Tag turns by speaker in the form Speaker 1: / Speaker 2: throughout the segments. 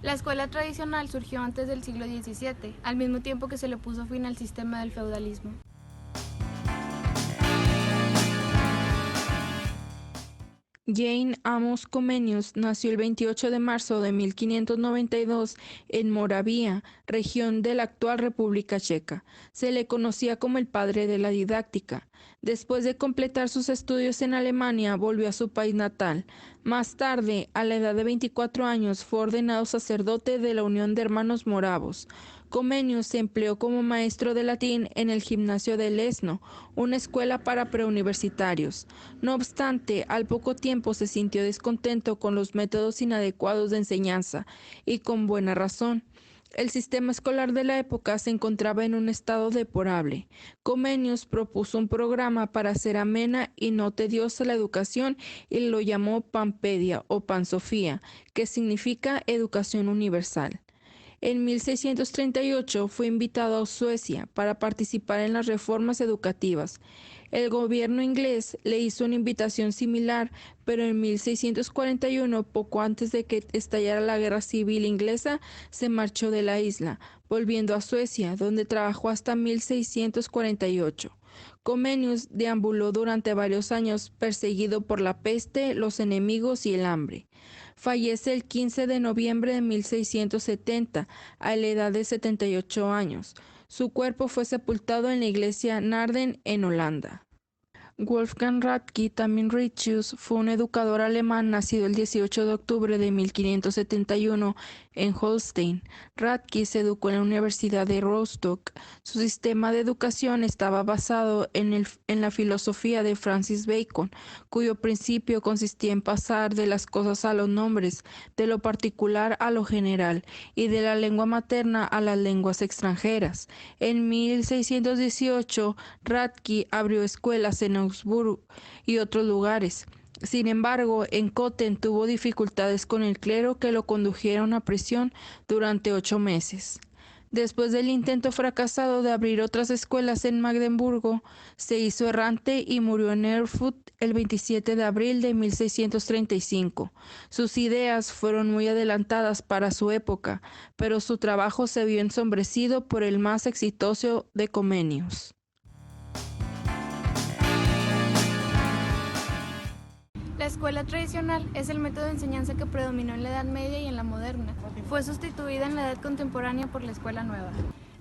Speaker 1: La escuela tradicional surgió antes del siglo XVII, al mismo tiempo que se le puso fin al sistema del feudalismo.
Speaker 2: Jane Amos Comenius nació el 28 de marzo de 1592 en Moravia, región de la actual República Checa. Se le conocía como el padre de la didáctica. Después de completar sus estudios en Alemania, volvió a su país natal. Más tarde, a la edad de 24 años, fue ordenado sacerdote de la Unión de Hermanos Moravos. Comenius se empleó como maestro de latín en el gimnasio de Leszno, una escuela para preuniversitarios. No obstante, al poco tiempo se sintió descontento con los métodos inadecuados de enseñanza, y con buena razón. El sistema escolar de la época se encontraba en un estado deplorable. Comenius propuso un programa para hacer amena y no tediosa la educación y lo llamó Panpedia o Pansofía, que significa educación universal. En 1638 fue invitado a Suecia para participar en las reformas educativas. El gobierno inglés le hizo una invitación similar, pero en 1641, poco antes de que estallara la Guerra Civil Inglesa, se marchó de la isla, volviendo a Suecia, donde trabajó hasta 1648. Comenius deambuló durante varios años perseguido por la peste, los enemigos y el hambre. Fallece el 15 de noviembre de 1670, a la edad de 78 años. Su cuerpo fue sepultado en la iglesia Naarden, en Holanda. Wolfgang Ratke, también Ritschus, fue un educador alemán nacido el 18 de octubre de 1571 en Holstein. Ratke se educó en la Universidad de Rostock. Su sistema de educación estaba basado en la filosofía de Francis Bacon, cuyo principio consistía en pasar de las cosas a los nombres, de lo particular a lo general, y de la lengua materna a las lenguas extranjeras. En 1618, Ratke abrió escuelas en Augsburgo y otros lugares. Sin embargo, en Köthen tuvo dificultades con el clero, que lo condujeron a prisión durante 8 meses. Después del intento fracasado de abrir otras escuelas en Magdeburgo, se hizo errante y murió en Erfurt el 27 de abril de 1635. Sus ideas fueron muy adelantadas para su época, pero su trabajo se vio ensombrecido por el más exitoso de Comenius.
Speaker 1: La escuela tradicional es el método de enseñanza que predominó en la Edad Media y en la moderna. Fue sustituida en la Edad Contemporánea por la escuela nueva.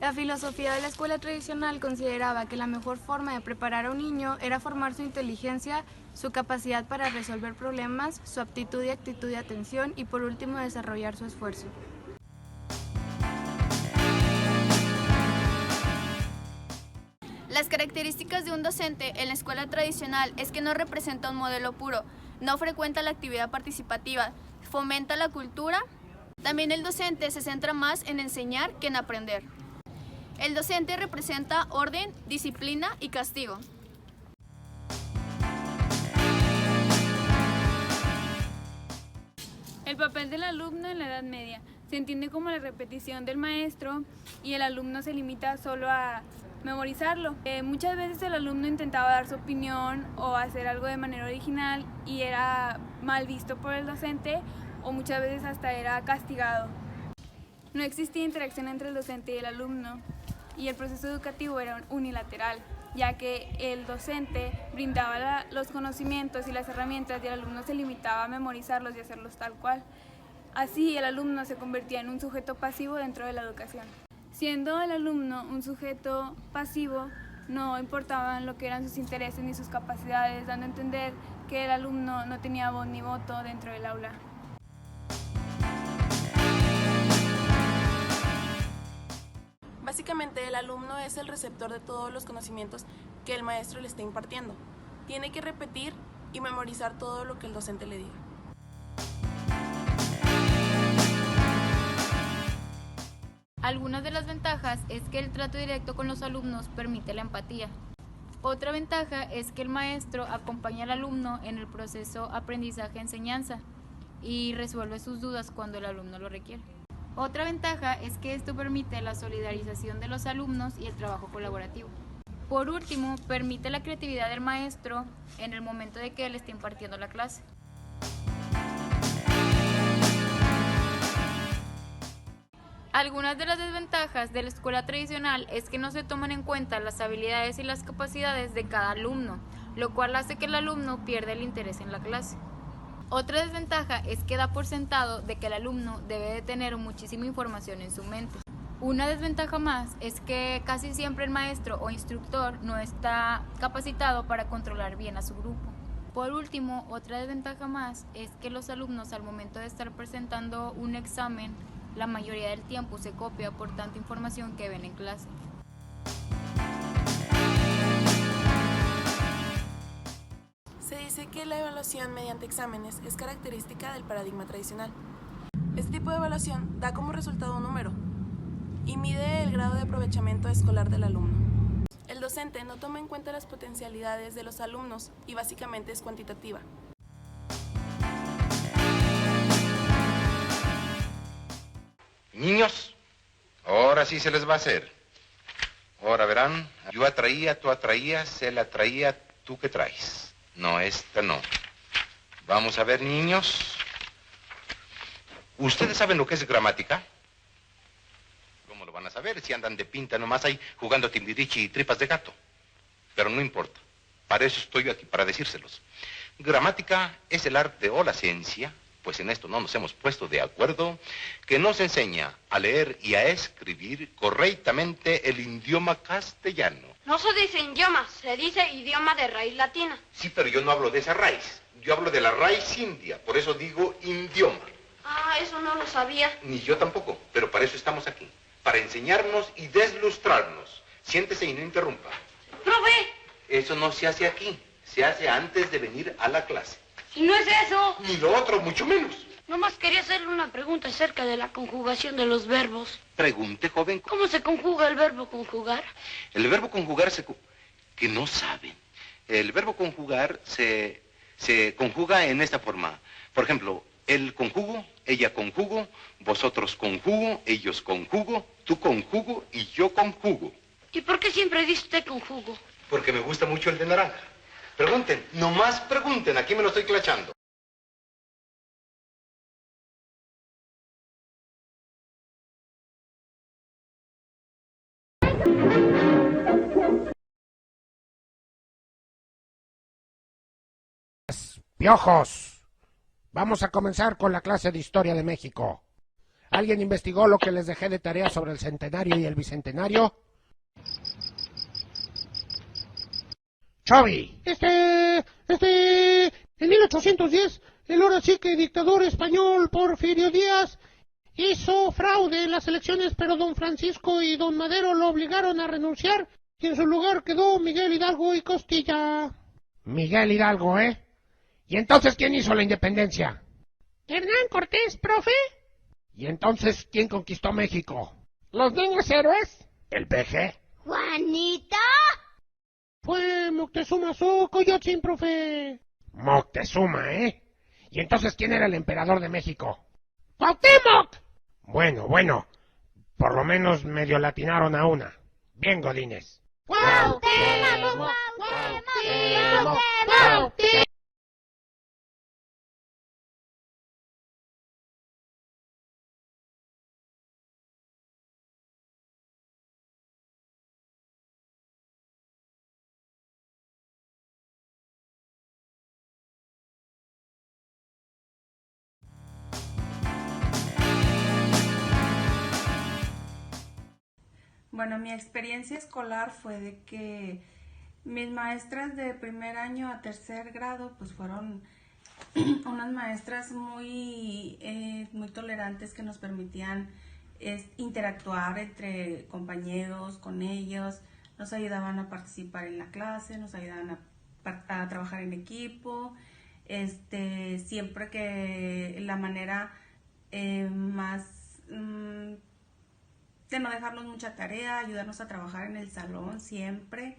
Speaker 1: La filosofía de la escuela tradicional consideraba que la mejor forma de preparar a un niño era formar su inteligencia, su capacidad para resolver problemas, su aptitud y actitud de atención y por último desarrollar su esfuerzo.
Speaker 3: Las características de un docente en la escuela tradicional es que no representa un modelo puro, no frecuenta la actividad participativa, fomenta la cultura. También el docente se centra más en enseñar que en aprender. El docente representa orden, disciplina y castigo.
Speaker 4: El papel del alumno en la Edad Media se entiende como la repetición del maestro y el alumno se limita solo a memorizarlo. Muchas veces el alumno intentaba dar su opinión o hacer algo de manera original y era mal visto por el docente o muchas veces hasta era castigado. No existía interacción entre el docente y el alumno y el proceso educativo era unilateral, ya que el docente brindaba los conocimientos y las herramientas y el alumno se limitaba a memorizarlos y hacerlos tal cual. Así el alumno se convertía en un sujeto pasivo dentro de la educación. Siendo el alumno un sujeto pasivo, no importaban lo que eran sus intereses ni sus capacidades, dando a entender que el alumno no tenía voz ni voto dentro del aula.
Speaker 5: Básicamente, el alumno es el receptor de todos los conocimientos que el maestro le está impartiendo. Tiene que repetir y memorizar todo lo que el docente le diga.
Speaker 1: Algunas de las ventajas es que el trato directo con los alumnos permite la empatía. Otra ventaja es que el maestro acompaña al alumno en el proceso aprendizaje-enseñanza y resuelve sus dudas cuando el alumno lo requiere.
Speaker 6: Otra ventaja es que esto permite la solidarización de los alumnos y el trabajo colaborativo. Por último, permite la creatividad del maestro en el momento de que él esté impartiendo la clase. Algunas de las desventajas de la escuela tradicional es que no se toman en cuenta las habilidades y las capacidades de cada alumno, lo cual hace que el alumno pierda el interés en la clase. Otra desventaja es que da por sentado de que el alumno debe de tener muchísima información en su mente. Una desventaja más es que casi siempre el maestro o instructor no está capacitado para controlar bien a su grupo. Por último, otra desventaja más es que los alumnos al momento de estar presentando un examen, la mayoría del tiempo se copia por tanta información que ven en clase.
Speaker 5: Se dice que la evaluación mediante exámenes es característica del paradigma tradicional. Este tipo de evaluación da como resultado un número y mide el grado de aprovechamiento escolar del alumno. El docente no toma en cuenta las potencialidades de los alumnos y básicamente es cuantitativa.
Speaker 7: Niños, ahora sí se les va a hacer. Ahora verán, yo atraía, tú atraías, él atraía, tú que traes. No, esta no. Vamos a ver, niños. ¿Ustedes saben lo que es gramática? ¿Cómo lo van a saber si andan de pinta nomás ahí jugando timbiriche y tripas de gato? Pero no importa. Para eso estoy aquí, para decírselos. Gramática es el arte o la ciencia, pues en esto no nos hemos puesto de acuerdo, que nos enseña a leer y a escribir correctamente el idioma castellano.
Speaker 8: No se dice idioma, se dice idioma de raíz latina.
Speaker 7: Sí, pero yo no hablo de esa raíz. Yo hablo de la raíz india, por eso digo idioma.
Speaker 8: Ah, eso no lo sabía.
Speaker 7: Ni yo tampoco, pero para eso estamos aquí. Para enseñarnos y deslustrarnos. Siéntese y no interrumpa.
Speaker 8: ¡Profe!
Speaker 7: Eso no se hace aquí. Se hace antes de venir a la clase.
Speaker 8: Si no es eso.
Speaker 7: Ni lo otro, mucho menos.
Speaker 8: Nomás quería hacerle una pregunta acerca de la conjugación de los verbos.
Speaker 7: Pregunte, joven.
Speaker 8: ¿Cómo se conjuga el verbo conjugar?
Speaker 7: El verbo conjugar que no saben. El verbo conjugar se conjuga en esta forma. Por ejemplo, él conjugo, ella conjugo, vosotros conjugo, ellos conjugo, tú conjugo y yo conjugo.
Speaker 8: ¿Y por qué siempre dice usted conjugo?
Speaker 7: Porque me gusta mucho el de naranja. Pregunten, nomás pregunten, aquí me lo estoy clachando.
Speaker 9: ¡Piojos! Vamos a comenzar con la clase de Historia de México. ¿Alguien investigó lo que les dejé de tarea sobre el centenario y el bicentenario? ¡Chovy! En 1810, el ahora sí que dictador español Porfirio Díaz hizo fraude en las elecciones, pero don Francisco y don Madero lo obligaron a renunciar y en su lugar quedó Miguel Hidalgo y Costilla. Miguel Hidalgo, ¿eh? ¿Y entonces quién hizo la independencia? Hernán Cortés, profe. ¿Y entonces quién conquistó México? ¿Los niños héroes? ¿El PG?
Speaker 8: ¡Juanita!
Speaker 9: Fue Moctezuma Xocoyotzin, profe. Moctezuma, ¿eh? ¿Y entonces quién era el emperador de México? ¡Cuauhtémoc! Bueno, por lo menos medio latinaron a una. Bien, Godínez.
Speaker 8: ¡Cuauhtémoc! ¡Cuauhtémoc!
Speaker 10: Bueno, mi experiencia escolar fue de que mis maestras de primer año a tercer grado pues fueron unas maestras muy tolerantes que nos permitían interactuar entre compañeros, con ellos, nos ayudaban a participar en la clase, nos ayudaban a trabajar en equipo, siempre que la manera más de no dejarnos mucha tarea, ayudarnos a trabajar en el salón siempre,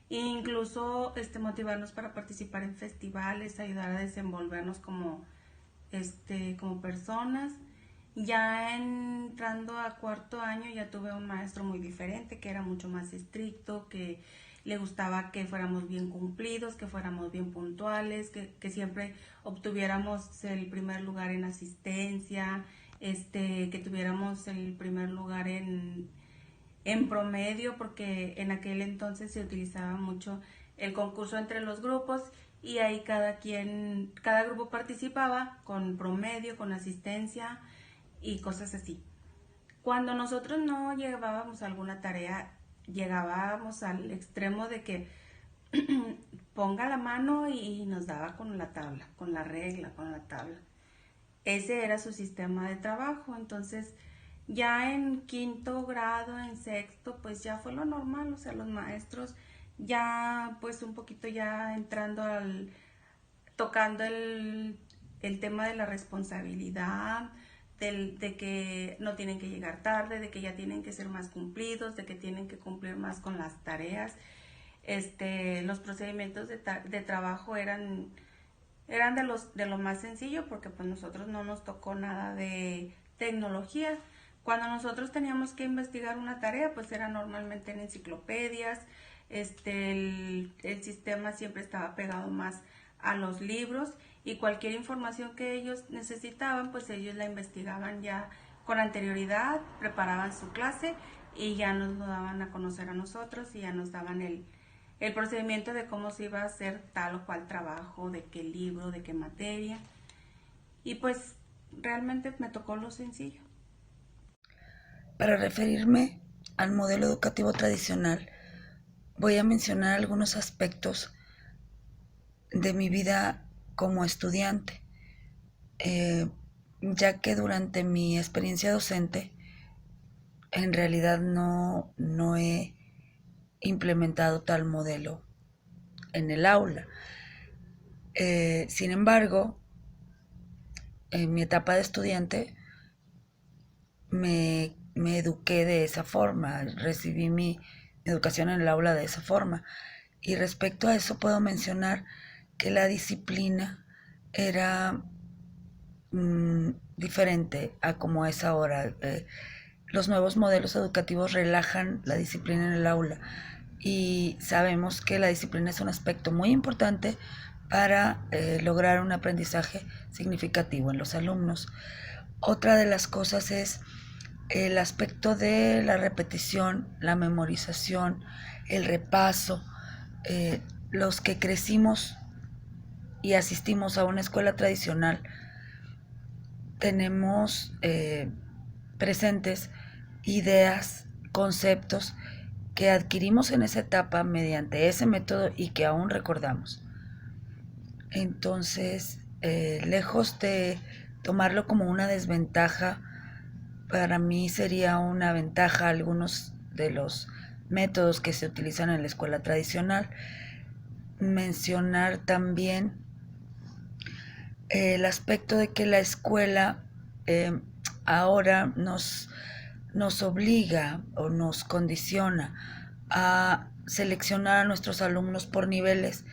Speaker 10: e incluso motivarnos para participar en festivales, ayudar a desenvolvernos como personas, Ya entrando a cuarto año ya tuve un maestro muy diferente, que era mucho más estricto, que le gustaba que fuéramos bien cumplidos, que fuéramos bien puntuales, que siempre obtuviéramos el primer lugar en asistencia, que tuviéramos el primer lugar en promedio, porque en aquel entonces se utilizaba mucho el concurso entre los grupos y ahí cada grupo participaba con promedio, con asistencia y cosas así. Cuando nosotros no llevábamos alguna tarea, llegábamos al extremo de que ponga la mano y nos daba con la tabla, con la regla, con la tabla. Ese era su sistema de trabajo. Entonces ya en quinto grado, en sexto, pues ya fue lo normal, o sea, los maestros ya pues un poquito ya entrando tocando el tema de la responsabilidad, de que no tienen que llegar tarde, de que ya tienen que ser más cumplidos, de que tienen que cumplir más con las tareas. Los procedimientos de trabajo eran de lo más sencillo, porque pues nosotros no nos tocó nada de tecnología. Cuando nosotros teníamos que investigar una tarea, pues era normalmente en enciclopedias. El sistema siempre estaba pegado más a los libros, y cualquier información que ellos necesitaban, pues ellos la investigaban ya con anterioridad, preparaban su clase y ya nos lo daban a conocer a nosotros, y ya nos daban el procedimiento de cómo se iba a hacer tal o cual trabajo, de qué libro, de qué materia. Y pues realmente me tocó lo sencillo.
Speaker 11: Para referirme al modelo educativo tradicional, voy a mencionar algunos aspectos de mi vida como estudiante, ya que durante mi experiencia docente en realidad no he implementado tal modelo en el aula. Sin embargo, en mi etapa de estudiante me eduqué de esa forma, recibí mi educación en el aula de esa forma. Y respecto a eso puedo mencionar que la disciplina era diferente a como es ahora. Los nuevos modelos educativos relajan la disciplina en el aula, y sabemos que la disciplina es un aspecto muy importante para lograr un aprendizaje significativo en los alumnos. Otra de las cosas es el aspecto de la repetición, la memorización, el repaso. Los que crecimos y asistimos a una escuela tradicional tenemos presentes ideas, conceptos que adquirimos en esa etapa mediante ese método y que aún recordamos. Entonces, lejos de tomarlo como una desventaja, para mí sería una ventaja algunos de los métodos que se utilizan en la escuela tradicional. Mencionar también el aspecto de que la escuela ahora nos obliga o nos condiciona a seleccionar a nuestros alumnos por niveles.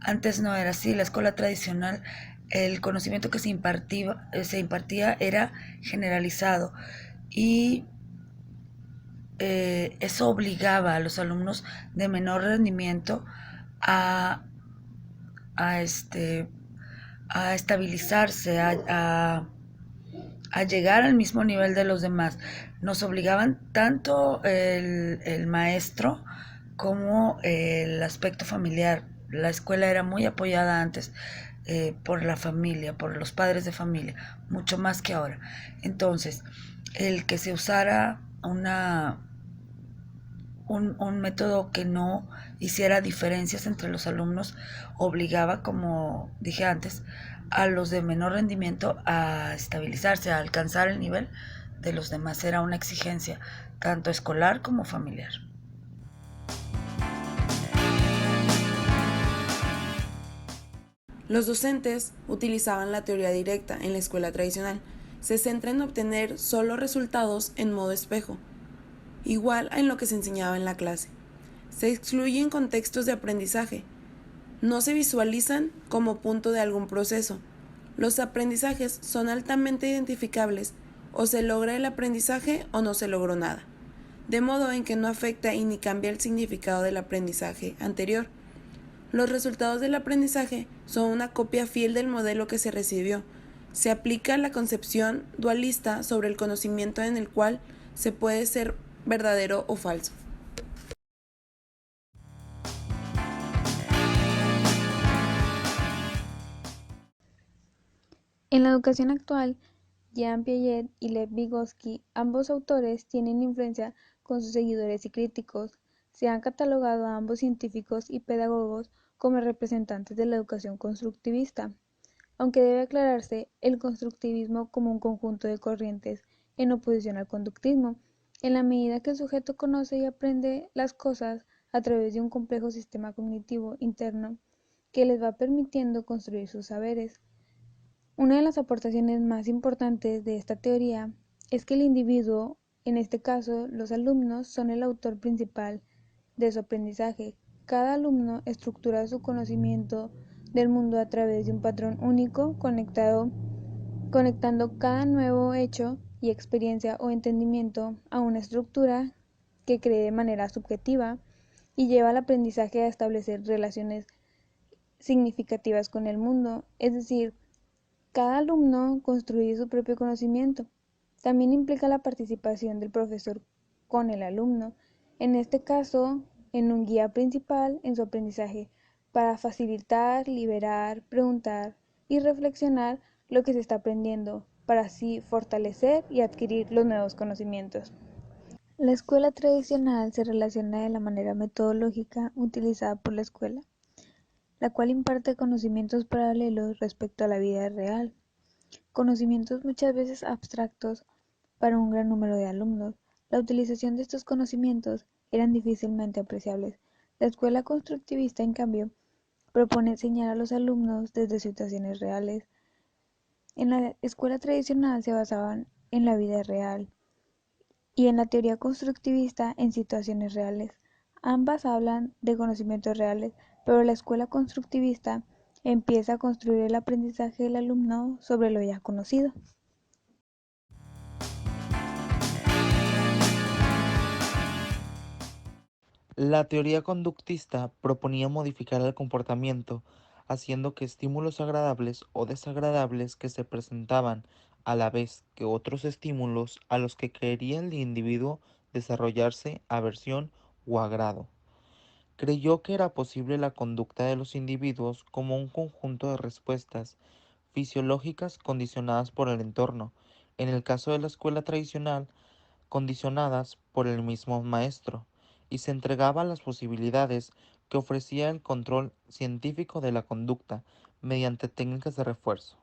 Speaker 11: Antes no era así. La escuela tradicional, el conocimiento que se impartía era generalizado, y eso obligaba a los alumnos de menor rendimiento a estabilizarse, a llegar al mismo nivel de los demás. Nos obligaban tanto el maestro como el aspecto familiar. La escuela era muy apoyada antes por la familia, por los padres de familia, mucho más que ahora. Entonces, el que se usara un método que no hiciera diferencias entre los alumnos obligaba, como dije antes, a los de menor rendimiento a estabilizarse, a alcanzar el nivel de los demás. Era una exigencia tanto escolar como familiar.
Speaker 5: Los docentes utilizaban la teoría directa en la escuela tradicional. Se centra en obtener solo resultados en modo espejo, igual a en lo que se enseñaba en la clase. Se excluyen contextos de aprendizaje. No se visualizan como punto de algún proceso. Los aprendizajes son altamente identificables o se logra el aprendizaje o no se logró nada, de modo en que no afecta y ni cambia el significado del aprendizaje anterior. Los resultados del aprendizaje son una copia fiel del modelo que se recibió. Se aplica la concepción dualista sobre el conocimiento en el cual se puede ser verdadero o falso.
Speaker 12: En la educación actual, Jean Piaget y Lev Vygotsky, ambos autores, tienen influencia con sus seguidores y críticos. Se han catalogado a ambos científicos y pedagogos como representantes de la educación constructivista, aunque debe aclararse el constructivismo como un conjunto de corrientes en oposición al conductismo, en la medida que el sujeto conoce y aprende las cosas a través de un complejo sistema cognitivo interno que les va permitiendo construir sus saberes. Una de las aportaciones más importantes de esta teoría es que el individuo, en este caso los alumnos, son el autor principal de su aprendizaje. Cada alumno estructura su conocimiento del mundo a través de un patrón único, conectando cada nuevo hecho y experiencia o entendimiento a una estructura que cree de manera subjetiva y lleva al aprendizaje a establecer relaciones significativas con el mundo, es decir, cada alumno construye su propio conocimiento. También implica la participación del profesor con el alumno, en este caso, en un guía principal en su aprendizaje, para facilitar, liberar, preguntar y reflexionar lo que se está aprendiendo, para así fortalecer y adquirir los nuevos conocimientos. La escuela tradicional se relaciona de la manera metodológica utilizada por la escuela, la cual imparte conocimientos paralelos respecto a la vida real, conocimientos muchas veces abstractos para un gran número de alumnos. La utilización de estos conocimientos eran difícilmente apreciables. La escuela constructivista, en cambio, propone enseñar a los alumnos desde situaciones reales. En la escuela tradicional se basaban en la vida real y en la teoría constructivista en situaciones reales. Ambas hablan de conocimientos reales, pero la escuela constructivista empieza a construir el aprendizaje del alumno sobre lo ya conocido.
Speaker 13: La teoría conductista proponía modificar el comportamiento, haciendo que estímulos agradables o desagradables que se presentaban a la vez que otros estímulos a los que quería el individuo desarrollarse aversión o agrado. Creyó que era posible la conducta de los individuos como un conjunto de respuestas fisiológicas condicionadas por el entorno, en el caso de la escuela tradicional, condicionadas por el mismo maestro, y se entregaba a las posibilidades que ofrecía el control científico de la conducta mediante técnicas de refuerzo.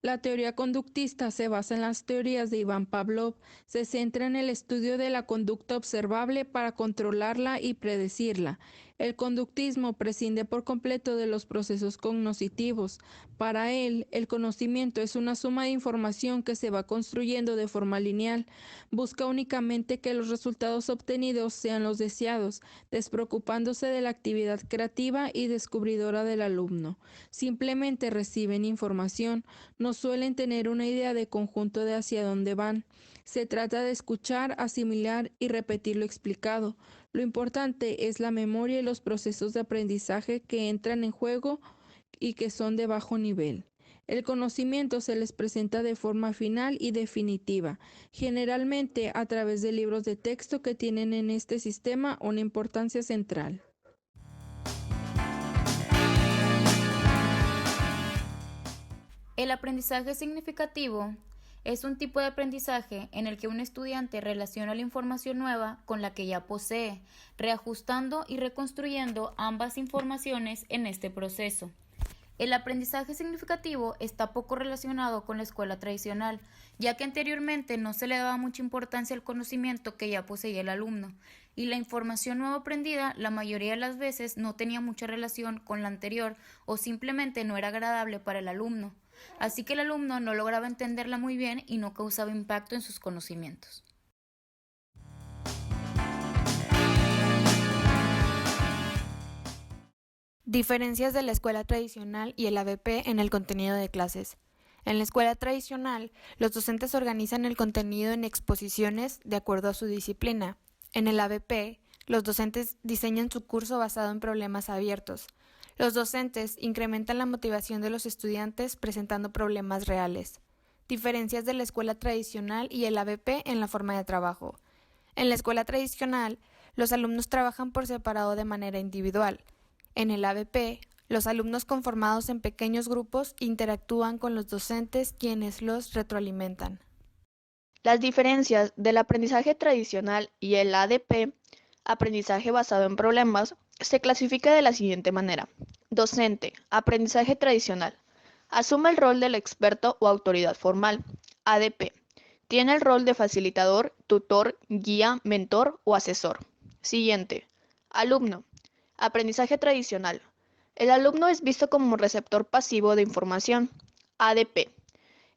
Speaker 2: La teoría conductista se basa en las teorías de Iván Pavlov, se centra en el estudio de la conducta observable para controlarla y predecirla. El conductismo prescinde por completo de los procesos cognitivos. Para él, el conocimiento es una suma de información que se va construyendo de forma lineal. Busca únicamente que los resultados obtenidos sean los deseados, despreocupándose de la actividad creativa y descubridora del alumno. Simplemente reciben información, no suelen tener una idea de conjunto de hacia dónde van. Se trata de escuchar, asimilar y repetir lo explicado. Lo importante es la memoria y los procesos de aprendizaje que entran en juego y que son de bajo nivel. El conocimiento se les presenta de forma final y definitiva, generalmente a través de libros de texto que tienen en este sistema una importancia central.
Speaker 6: El aprendizaje significativo es un tipo de aprendizaje en el que un estudiante relaciona la información nueva con la que ya posee, reajustando y reconstruyendo ambas informaciones en este proceso. El aprendizaje significativo está poco relacionado con la escuela tradicional, ya que anteriormente no se le daba mucha importancia al conocimiento que ya poseía el alumno, y la información nueva aprendida la mayoría de las veces no tenía mucha relación con la anterior o simplemente no era agradable para el alumno. Así que el alumno no lograba entenderla muy bien y no causaba impacto en sus conocimientos.
Speaker 1: Diferencias de la escuela tradicional y el ABP en el contenido de clases. En la escuela tradicional, los docentes organizan el contenido en exposiciones de acuerdo a su disciplina. En el ABP, los docentes diseñan su curso basado en problemas abiertos. Los docentes incrementan la motivación de los estudiantes presentando problemas reales. Diferencias de la escuela tradicional y el ABP en la forma de trabajo. En la escuela tradicional, los alumnos trabajan por separado de manera individual. En el ABP, los alumnos conformados en pequeños grupos interactúan con los docentes quienes los retroalimentan.
Speaker 14: Las diferencias del aprendizaje tradicional y el ADP, aprendizaje basado en problemas, se clasifica de la siguiente manera. Docente, aprendizaje tradicional. Asume el rol del experto o autoridad formal. ADP, tiene el rol de facilitador, tutor, guía, mentor o asesor. Siguiente. Alumno. Aprendizaje tradicional. El alumno es visto como receptor pasivo de información. ADP.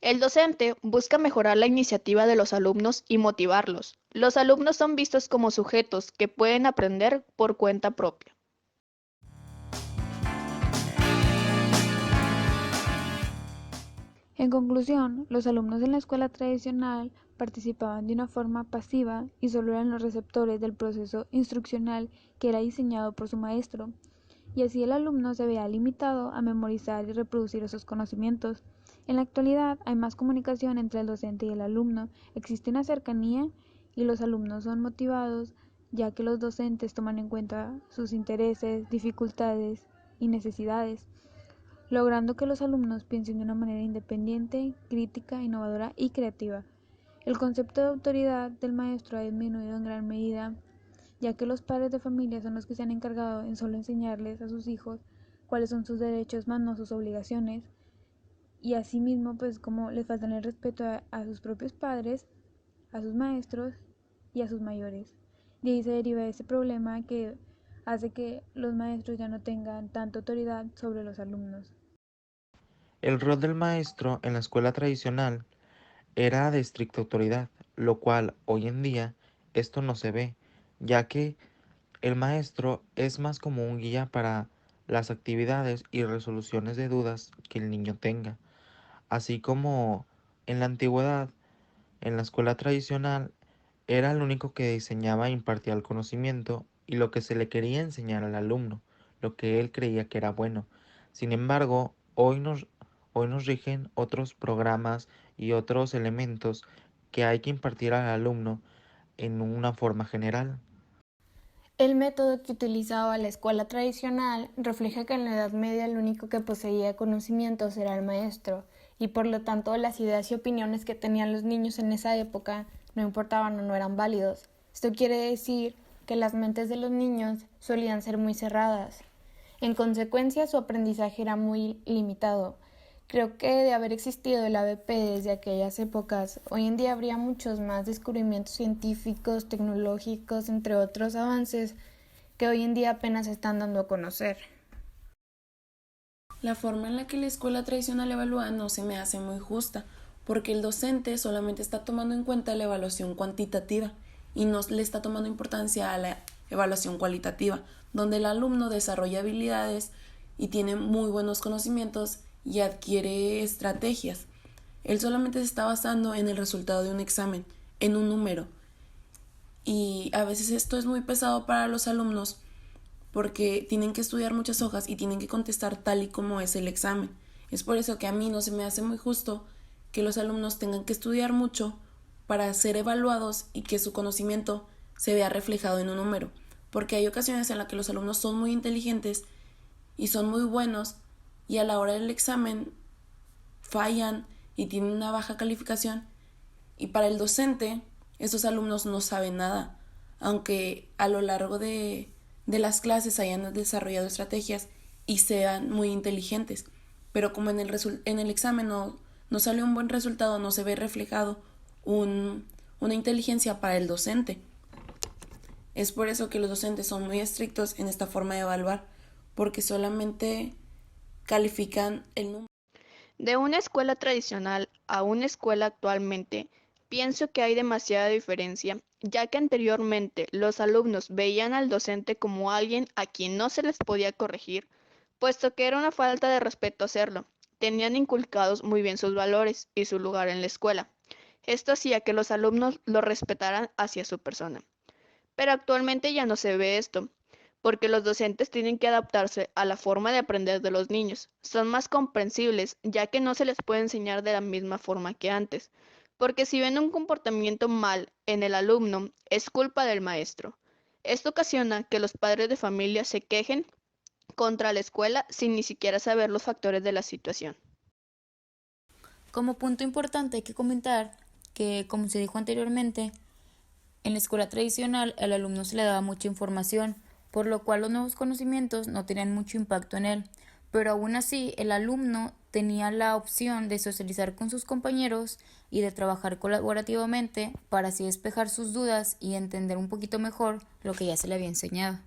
Speaker 14: El docente busca mejorar la iniciativa de los alumnos y motivarlos. Los alumnos son vistos como sujetos que pueden aprender por cuenta propia.
Speaker 12: En conclusión, los alumnos en la escuela tradicional participaban de una forma pasiva y solo eran los receptores del proceso instruccional que era diseñado por su maestro, y así el alumno se veía limitado a memorizar y reproducir esos conocimientos. En la actualidad hay más comunicación entre el docente y el alumno, existe una cercanía y los alumnos son motivados ya que los docentes toman en cuenta sus intereses, dificultades y necesidades, logrando que los alumnos piensen de una manera independiente, crítica, innovadora y creativa. El concepto de autoridad del maestro ha disminuido en gran medida, ya que los padres de familia son los que se han encargado en solo enseñarles a sus hijos cuáles son sus derechos más no sus obligaciones, y asimismo pues como les faltan el respeto a sus propios padres, a sus maestros y a sus mayores. De ahí se deriva ese problema que hace que los maestros ya no tengan tanta autoridad sobre los alumnos.
Speaker 13: El rol del maestro en la escuela tradicional era de estricta autoridad, lo cual hoy en día esto no se ve, ya que el maestro es más como un guía para las actividades y resoluciones de dudas que el niño tenga. Así como en la antigüedad, en la escuela tradicional, era el único que diseñaba e impartía el conocimiento y lo que se le quería enseñar al alumno, lo que él creía que era bueno. Sin embargo, hoy nos rigen otros programas y otros elementos que hay que impartir al alumno en una forma general.
Speaker 1: El método que utilizaba la escuela tradicional refleja que en la Edad Media el único que poseía conocimientos era el maestro, y por lo tanto las ideas y opiniones que tenían los niños en esa época no importaban o no eran válidos. Esto quiere decir que las mentes de los niños solían ser muy cerradas. En consecuencia, su aprendizaje era muy limitado. Creo que de haber existido el ABP desde aquellas épocas, hoy en día habría muchos más descubrimientos científicos, tecnológicos, entre otros avances que hoy en día apenas se están dando a conocer.
Speaker 5: La forma en la que la escuela tradicional evalúa no se me hace muy justa, porque el docente solamente está tomando en cuenta la evaluación cuantitativa y no le está tomando importancia a la evaluación cualitativa, donde el alumno desarrolla habilidades y tiene muy buenos conocimientos y adquiere estrategias. Él solamente se está basando en el resultado de un examen, en un número. Y a veces esto es muy pesado para los alumnos porque tienen que estudiar muchas hojas y tienen que contestar tal y como es el examen. Es por eso que a mí no se me hace muy justo que los alumnos tengan que estudiar mucho para ser evaluados y que su conocimiento se vea reflejado en un número. Porque hay ocasiones en las que los alumnos son muy inteligentes y son muy buenos, y a la hora del examen fallan y tienen una baja calificación, y para el docente esos alumnos no saben nada, aunque a lo largo de las clases hayan desarrollado estrategias y sean muy inteligentes, pero como en el examen no sale un buen resultado, no se ve reflejado una inteligencia para el docente. Es por eso que los docentes son muy estrictos en esta forma de evaluar, porque solamente califican el número.
Speaker 14: De una escuela tradicional a una escuela actualmente, pienso que hay demasiada diferencia, ya que anteriormente los alumnos veían al docente como alguien a quien no se les podía corregir, puesto que era una falta de respeto hacerlo. Tenían inculcados muy bien sus valores y su lugar en la escuela. Esto hacía que los alumnos lo respetaran hacia su persona. Pero actualmente ya no se ve esto, porque los docentes tienen que adaptarse a la forma de aprender de los niños. Son más comprensibles, ya que no se les puede enseñar de la misma forma que antes, porque si ven un comportamiento mal en el alumno, es culpa del maestro. Esto ocasiona que los padres de familia se quejen contra la escuela sin ni siquiera saber los factores de la situación.
Speaker 6: Como punto importante hay que comentar que, como se dijo anteriormente, en la escuela tradicional al alumno se le daba mucha información, por lo cual los nuevos conocimientos no tenían mucho impacto en él, pero aún así el alumno tenía la opción de socializar con sus compañeros y de trabajar colaborativamente para así despejar sus dudas y entender un poquito mejor lo que ya se le había enseñado.